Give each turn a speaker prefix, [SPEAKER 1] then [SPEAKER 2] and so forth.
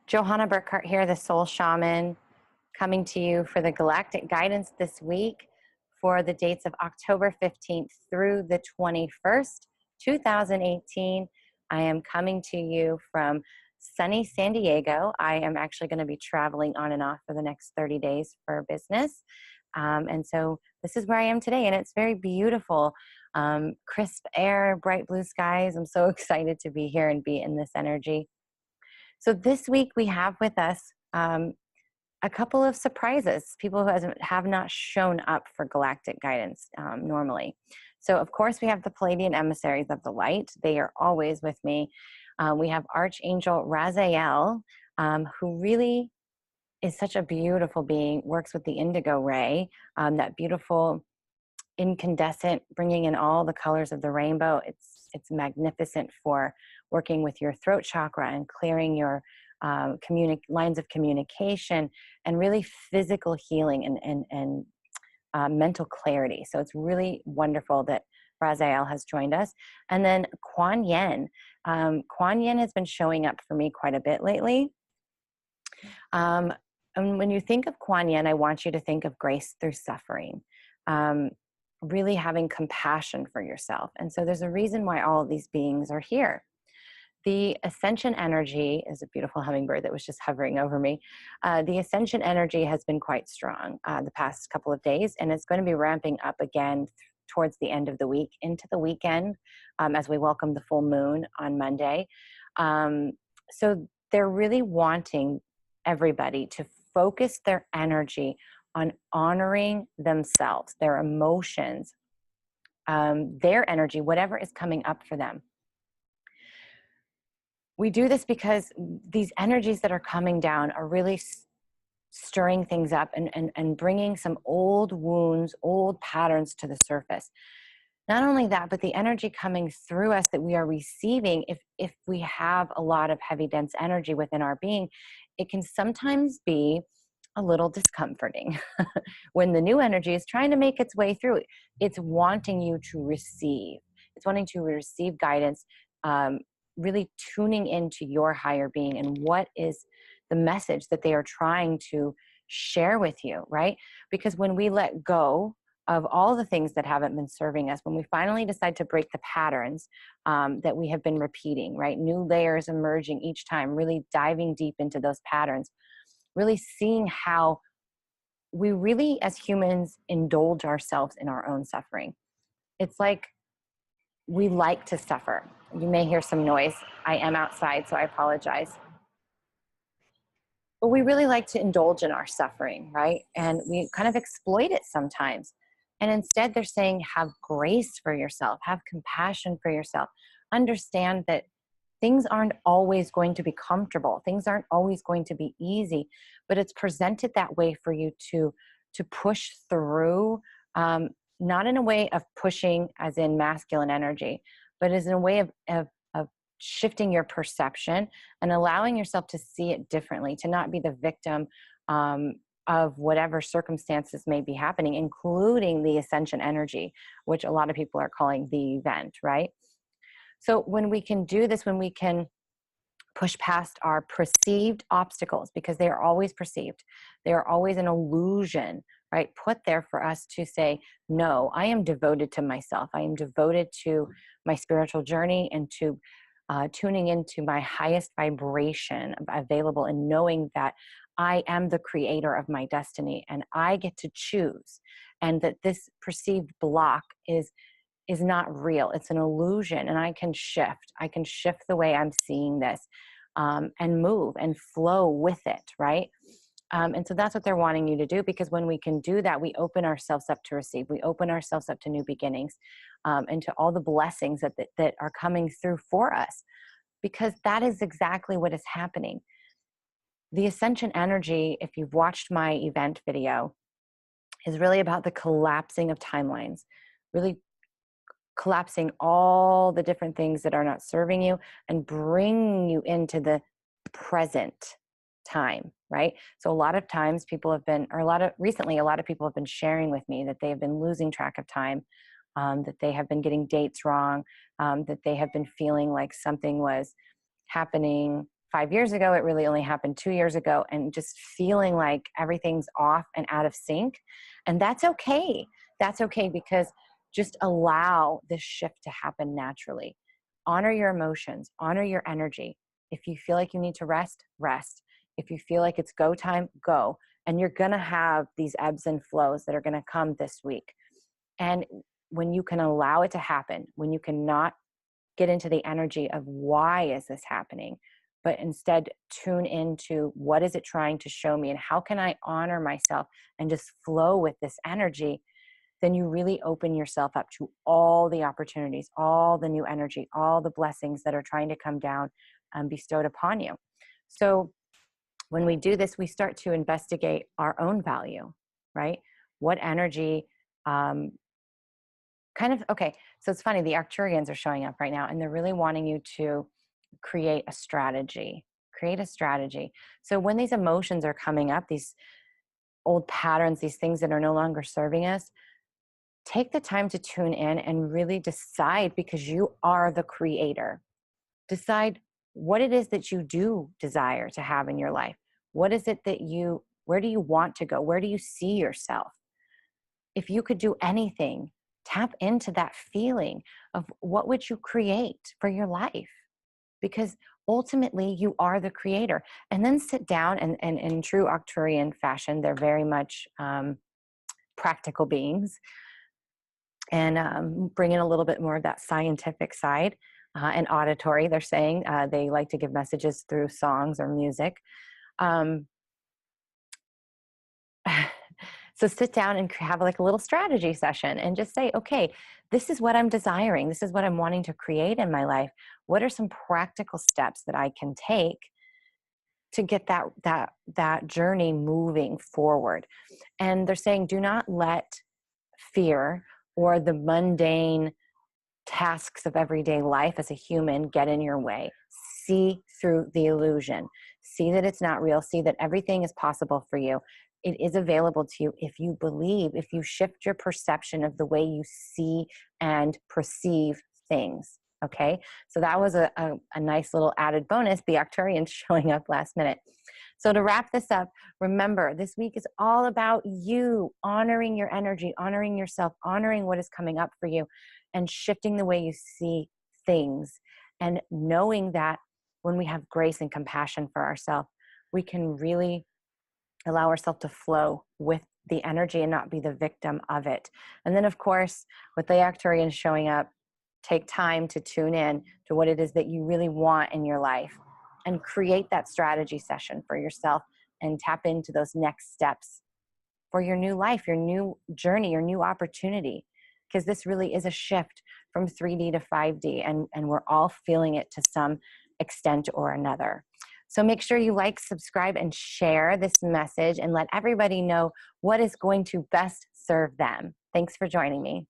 [SPEAKER 1] Johanna Burkhardt here, the Soul Shaman, coming to you for the Galactic Guidance this week for the dates of October 15th through the 21st, 2018. I am coming to you from sunny San Diego. I am actually going to be traveling on and off for the next 30 days for business. And so this is where I am today, and it's very beautiful. Crisp air, bright blue skies. I'm so excited to be here and be in this energy. So this week we have with us a couple of surprises, people who have not shown up for Galactic Guidance normally. So of course we have the Pleiadian emissaries of the light. They are always with me. We have Archangel Raziel, who really is such a beautiful being, works with the indigo ray, that beautiful incandescent, bringing in all the colors of the rainbow. It's magnificent for working with your throat chakra and clearing your lines of communication and really physical healing and mental clarity. So it's really wonderful that Raziel has joined us. And then Quan Yin. Quan Yin has been showing up for me quite a bit lately. And when you think of Quan Yin, I want you to think of grace through suffering. Really having compassion for yourself. And so there's a reason why all of these beings are here. The Ascension energy is a beautiful hummingbird that was just hovering over me. The Ascension energy has been quite strong the past couple of days, and it's going to be ramping up again towards the end of the week into the weekend as we welcome the full moon on Monday. So they're really wanting everybody to focus their energy on honoring themselves, their emotions, their energy, whatever is coming up for them. We do this because these energies that are coming down are really stirring things up and bringing some old wounds, old patterns to the surface. Not only that, but the energy coming through us that we are receiving, if we have a lot of heavy, dense energy within our being, it can sometimes be a little discomforting. When the new energy is trying to make its way through, it's wanting you to receive. It's wanting to receive guidance, really tuning into your higher being and what is the message that they are trying to share with you, right? Because when we let go of all the things that haven't been serving us, when we finally decide to break the patterns that we have been repeating, right? New layers emerging each time, really diving deep into those patterns, really seeing how we really, as humans, indulge ourselves in our own suffering. It's like we like to suffer. You may hear some noise. I am outside, so I apologize. But we really like to indulge in our suffering, right? And we kind of exploit it sometimes. And instead, they're saying, have grace for yourself, have compassion for yourself. Understand that things aren't always going to be comfortable. Things aren't always going to be easy, but it's presented that way for you to push through, not in a way of pushing as in masculine energy, but as in a way of shifting your perception and allowing yourself to see it differently, to not be the victim of whatever circumstances may be happening, including the Ascension energy, which a lot of people are calling the event, right? So when we can do this, when we can push past our perceived obstacles, because they are always perceived, they are always an illusion, right? Put there for us to say, no, I am devoted to myself. I am devoted to my spiritual journey and to tuning into my highest vibration available and knowing that I am the creator of my destiny and I get to choose, and that this perceived block is not real. It's an illusion, and I can shift. I can shift the way I'm seeing this and move and flow with it, right? And so that's what they're wanting you to do, because when we can do that, we open ourselves up to receive. We open ourselves up to new beginnings and to all the blessings that are coming through for us, because that is exactly what is happening. The Ascension energy, if you've watched my event video, is really about the collapsing of timelines, really collapsing all the different things that are not serving you and bringing you into the present time, right? So a lot of times people have been, recently a lot of people have been sharing with me that they have been losing track of time, that they have been getting dates wrong, that they have been feeling like something was happening 5 years ago, it really only happened 2 years ago, and just feeling like everything's off and out of sync. And that's okay. That's okay, because just allow this shift to happen naturally. Honor your emotions, honor your energy. If you feel like you need to rest, rest. If you feel like it's go time, go. And you're going to have these ebbs and flows that are going to come this week. And when you can allow it to happen, when you cannot get into the energy of why is this happening, but instead tune into what is it trying to show me and how can I honor myself and just flow with this energy, then you really open yourself up to all the opportunities, all the new energy, all the blessings that are trying to come down and bestowed upon you. So when we do this, we start to investigate our own value, right? What energy, okay, so it's funny, the Arcturians are showing up right now, and they're really wanting you to create a strategy. Create a strategy. So when these emotions are coming up, these old patterns, these things that are no longer serving us, take the time to tune in and really decide, because you are the creator. Decide what it is that you do desire to have in your life. What is it that where do you want to go? Where do you see yourself? If you could do anything, tap into that feeling of what would you create for your life? Because ultimately you are the creator. And then sit down and in true Arcturian fashion, they're very much practical beings, and bring in a little bit more of that scientific side and auditory. They're saying they like to give messages through songs or music. So sit down and have like a little strategy session and just say, okay, this is what I'm desiring. This is what I'm wanting to create in my life. What are some practical steps that I can take to get that journey moving forward? And they're saying, do not let fear or the mundane tasks of everyday life as a human get in your way. See through the illusion. See that it's not real. See that everything is possible for you. It is available to you if you believe, if you shift your perception of the way you see and perceive things. Okay, so that was a nice little added bonus, the Arcturians showing up last minute. So to wrap this up, remember, this week is all about you honoring your energy, honoring yourself, honoring what is coming up for you, and shifting the way you see things, and knowing that when we have grace and compassion for ourselves, we can really allow ourselves to flow with the energy and not be the victim of it. And then, of course, with the Arcturians showing up, take time to tune in to what it is that you really want in your life and create that strategy session for yourself and tap into those next steps for your new life, your new journey, your new opportunity. Because this really is a shift from 3D to 5D, and we're all feeling it to some extent or another. So make sure you like, subscribe, and share this message and let everybody know what is going to best serve them. Thanks for joining me.